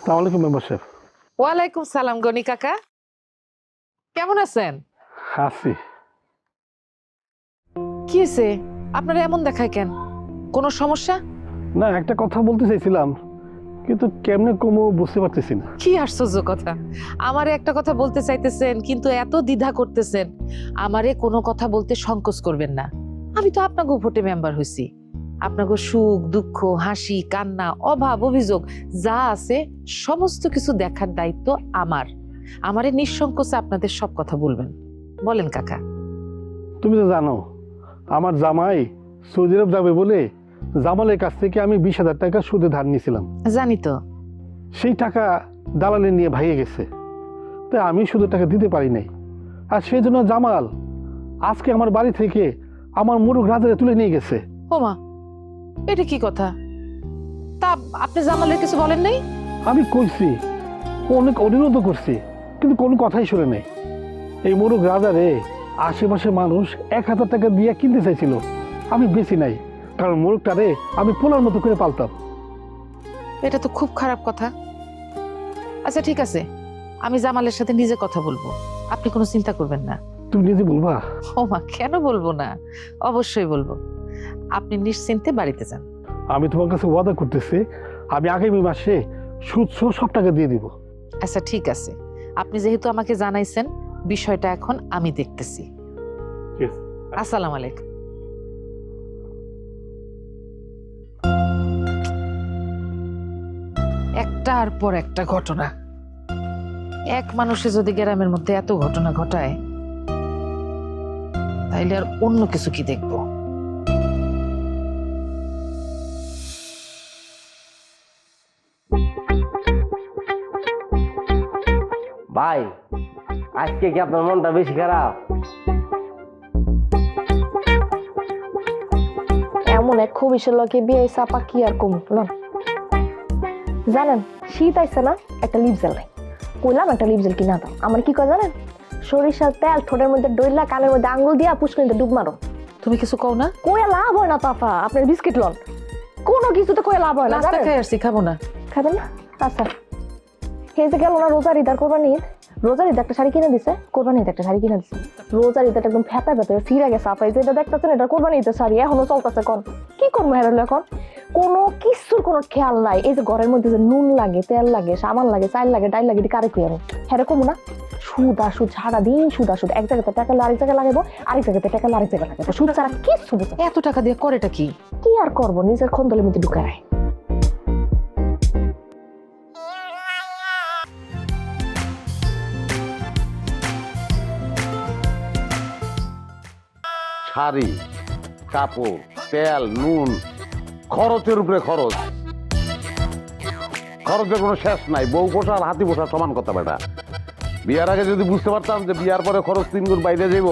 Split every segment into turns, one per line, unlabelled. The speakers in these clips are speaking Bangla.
আসসালামু আলাইকুম মেম্বার সাহেব।
ওয়ালাইকুম সালাম গনি কাকা, কেমন আছেন?
আছি।
কি হয়েছে আপনারা এমন দেখায় কেন? কোনো সমস্যা?
না, একটা কথা বলতে চাইছিলাম, কিন্তু কেমনে কমো বুঝতে পারতেছি না।
কি আশ্চর্য কথা, আমারে একটা কথা বলতে চাইতেছেন কিন্তু এত দ্বিধা করতেছেন। আমারে কোনো কথা বলতে সংকোচ করবেন না। আমি তো আপনাকে ভোটে মেম্বার হইছি। আপনাকে সুখ দুঃখ হাসি কান্না অভাব অভিযোগ যা আছে সমস্ত কিছু দেখার দায়িত্ব আমার। আমারে নিঃসংকোচে আপনাদের সব কথা বলবেন। বলেন কাকা।
তুমি তো জানো আমার জামাই সৌদি আরব যাবে বলে জামালের কাছ থেকে আমি 20,000 টাকা সুদে ধার নিয়েছিলাম।
জানি তো।
সেই টাকা দালালে নিয়ে ভাইয়ে গেছে, তাই আমি সুদের টাকা দিতে পারি নাই। আর সেই জন্য জামাল আজকে আমার বাড়ি থেকে আমার মুরুখ রাজারে তুলে নিয়ে গেছে।
ওমা, এটা কি কথা? তা আপনি জামালের কিছু বলেন নাই?
আমি কইছি, অনেক অনুরোধ করছি, কিন্তু কোনো কথাই শুনে নাই। এই মুরুখ রাজারে আশেপাশে মানুষ 1,000 টাকা দিয়ে কিনতে চাইছিল, আমি বেশি নাই, কারণ মুরুখটারে আমি পোলার মতো করে পালতাম।
এটা তো খুব খারাপ কথা। আচ্ছা ঠিক আছে, আমি জামালের সাথে নিজে কথা বলবো, আপনি কোনো চিন্তা করবেন না।
তুমি নিজে বলবা?
ওমা, কেন বলবো না, অবশ্যই বলবো। আপনি নিশ্চিন্তে বাড়িতে যান।
আমি তোমার কাছে ওয়াদা করতেছি, আমি আগামী মাসে সুদ সহ সব টাকা দিয়ে দিব।
আচ্ছা ঠিক আছে, আপনি যেহেতু আমাকে জানাইছেন, বিষয়টা এখন আমি দেখতেছি। আসসালামু আলাইকুম। একটার পর একটা ঘটনা। এক মানুষে যদি গ্রামের মধ্যে এত ঘটনা ঘটায়, তাইলে আর অন্য কিছু কি দেখবো?
ভাই, আজকে কি আপনার মনটা বেশি খারাপ?
এমন এক খবিসের লগে বিয়ে চাপা কি আর কম লন। জানেন শীত আইছে না, একটা লিপজেল নাই, কইলাম একটা লিপজেল কিনা দাও। আমার কি কয় জানেন, সরিষার তেল ঠোঁটের মধ্যে ডইলা কানের মধ্যে আঙ্গুল দিয়া পুষ্করিতে ডুব মারো।
তুমি কিছু কও না?
কইয়া লাভ হয় না পাপা, আপনার বিস্কিট লন, কোনো কিছুতে কইয়া লাভ হয় না।
নাস্তা খাই আসছি, খাবো না।
খাবেন না? আচ্ছা, এই যে গেল না রোজার ঈদ আর কোরবানি ঈদ, রোজার ঈদ একটা শাড়ি কিনে দিছে, কোরবানি ঈদ একটা শাড়ি কিনে দিছে। রোজার ঈদ একদম ফেতা ফেতে ছিঁড়া গেছে আপা, যেটা দেখতেছেন এটা কোরবানি ঈদের শাড়ি, এখনো চলতেছে। কোন কি করবো হেরাল এখন, কোনো কিছুর কোনো খেয়াল নাই। এই যে ঘরের মধ্যে যে নুন লাগে, তেল লাগে, সাবান লাগে, চাল লাগে, ডাইল লাগে, কারে কই আমি হেরে কমু না? সুদ আর সুদ, সারাদিন সুদ আর সুদ। এক জায়গাতে টাকা আরেক জায়গায় লাগাবো, আরেক জায়গাতে টাকা আরেক জায়গায় লাগাবো, সুদ ছাড়া কিছু বুঝে
এত টাকা দিয়ে করেটা কি?
কি আর করবো, নিজের খন্দলের মধ্যে ঢুকে রায়।
শাড়ি কাপড় তেল নুন, খরচের উপরে খরচ, খরচের কোনো শেষ নাই। বউ পোষা আর হাতি পোষা সমান কথা বেটা। বিয়ার আগে যদি বুঝতে পারতাম যে বিয়ার পরে খরচ 3 গুণ বাইরে যাইব,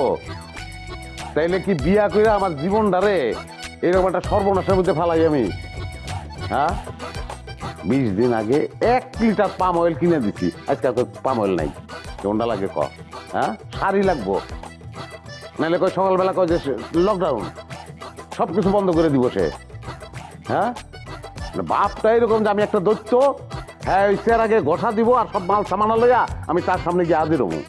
তাইলে কি বিয়া করে আমার জীবনটারে এরকম একটা সর্বনাশের মধ্যে ফালাই আমি? হ্যাঁ, 20 দিন আগে 1 লিটার পাম অয়েল কিনে দিছি, আজকে তো পাম অয়েল নাই। কোনটা লাগে ক? হ্যাঁ, শাড়ি লাগবো, নাহলে কয় সকালবেলা কয় যে লকডাউন, সব কিছু বন্ধ করে দিব সে। হ্যাঁ, বাপটা এরকম যে আমি একটা দৈত্য, হ্যাঁ ওই চের আগে ঘষা দিব আর সব মাল সামানা লইয়া আমি তার সামনে গিয়ে হাজির হবো।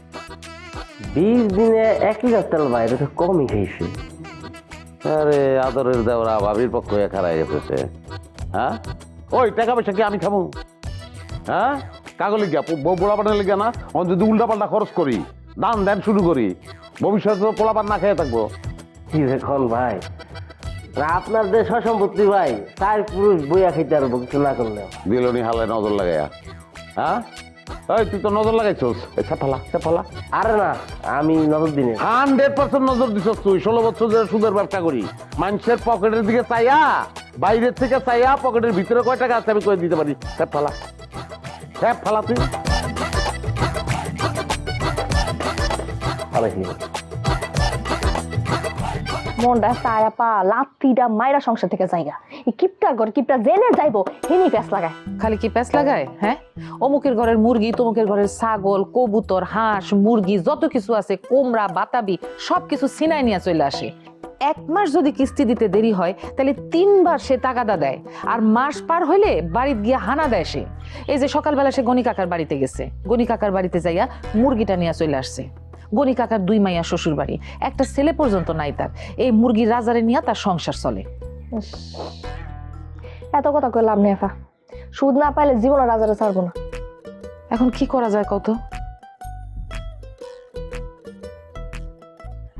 20 দিনে 1 লিটার তেল ভাই, এটা তো কমই খাইছে।
আরে আদরের দেওরা ভাবির পক্ষ হয়ে খারাই গেছে সে। হ্যাঁ, ওই টাকা পয়সা কি আমি খাবো? হ্যাঁ, কাগজ লিখিয়া বউ পোলাপানের লিখিয়া না, যদি উল্টা পাল্টা খরচ করি, দান দেন শুরু করি, ভবিষ্যতে পোলাপান না খেয়ে থাকবো।
কি দেখুন ভাই, আপনার যে সম্পত্তি ভাই, 4 পুরুষ বইয়া খাইতে পারবো কিছু না করলেও।
দিলনি হালে নজর লাগাইয়া। হ্যাঁ, এই তুই তো নজর লাগাইছস, চাপালা চাপালা।
আরে না, আমি নজর দিনে
100% নজর দিছস তুই। 16 বছর ধরে সুদের ব্যবসা করি, মানুষের পকেটের দিকে চাইয়া, বাইরের থেকে চাইয়া পকেটের ভিতরে কয় টাকা আছে আমি কয়ে দিতে পারি। চাপালা চাপালা তুই।
মনটা চায়া পা লাত্তিটা মাইরা সংসার থেকে জায়গা, এই কিপটার ঘর কিপটা জেনে যাইবো হেনি প্যাস লাগায়।
খালি কি প্যাঁচ লাগায়? হ্যাঁ, অমুকের ঘরের মুরগি, তমুকের ঘরের ছাগল, কবুতর, হাঁস, মুরগি, যত কিছু আছে, কোমড়া বাতাবি, সবকিছু ছিনাই নিয়ে চলে আসে। 1 মাস যদি কিস্তি দিতে দেরি হয় তাহলে 3 বার সে তাগাদা দেয়, আর মাস পার হইলে বাড়িতে গিয়া হানা দেয় সে। এই যে সকালবেলা সে গনি কাকার বাড়িতে গেছে, গনি কাকার বাড়িতে যাইয়া মুরগিটা নিয়ে চলে আসছে। গনি কাকার 2 মাইয়া শ্বশুর বাড়ি, একটা ছেলে পর্যন্ত নাই তার। এই মুরগির রাজারে নিয়ে তার সংসার চলে।
ইস, এত কথা কই লাভ নেই আফা, সুদ না পাইলে জীবনে রাজারে ছাড়বো না।
এখন কি করা যায় কত?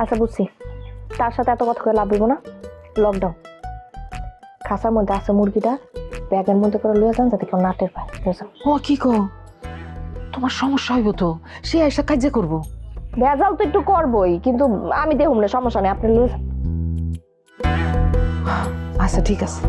আচ্ছা বুঝছি, তার সাথে এত কথা কই লাভ হইব না। লকডাউন, খাসার মধ্যে আছে মুরগিটা, ব্যাগের মধ্যে করে লইয়া যান যাতে কেউ না টের পায়। বুঝছো?
ও কি কো, তোমার সমস্যা হইব তো, সে এসে কাজ করবো।
ভেজাল তো একটু করবোই, কিন্তু আমি দেখুন না, সমস্যা নেই, আপনি লইয়া যান।
আচ্ছা ঠিক আছে।